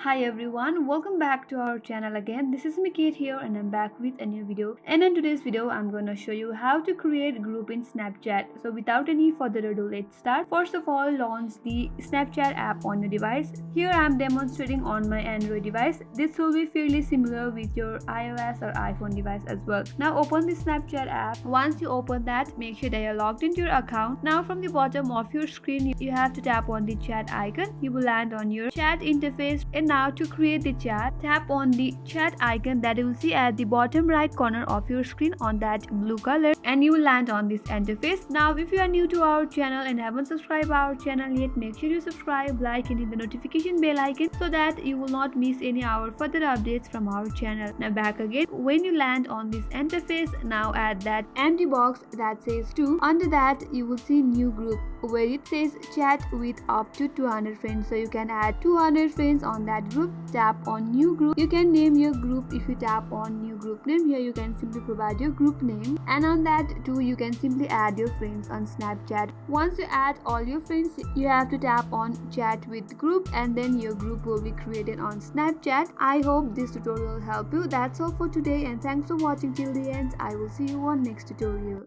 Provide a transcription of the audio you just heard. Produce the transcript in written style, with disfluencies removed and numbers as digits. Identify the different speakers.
Speaker 1: Hi everyone, welcome back to our channel again. This is Mikit here and I'm back with a new video. And in today's video, I'm gonna show you how to create group in Snapchat. So without any further ado, let's start. First of all, launch the Snapchat app on your device. Here I'm demonstrating on my Android device. This will be fairly similar with your iOS or iPhone device as well. Now open the Snapchat app. Once you open that, make sure that you're logged into your account. Now from the bottom of your screen, you have to tap on the chat icon. You will land on your chat interface. And now to create the chat, tap on the chat icon that you will see at the bottom right corner of your screen on that blue color, and you will land on this interface. Now if you are new to our channel and haven't subscribed our channel yet, make sure you subscribe, like and hit the notification bell icon so that you will not miss any of our further updates from our channel. Now back again, when you land on this interface, now add that empty box that says 2. Under that you will see new group where it says chat with up to 200 friends, so you can add 200 friends on that group. Tap on new group. You can name your group. If you tap on new group name, here you can simply provide your group name, and on that too you can simply add your friends on Snapchat. Once you add all your friends, you have to tap on chat with group, and then your group will be created on Snapchat. I hope this tutorial helped you. That's all for today, and thanks for watching till the end. I will see you on next tutorial.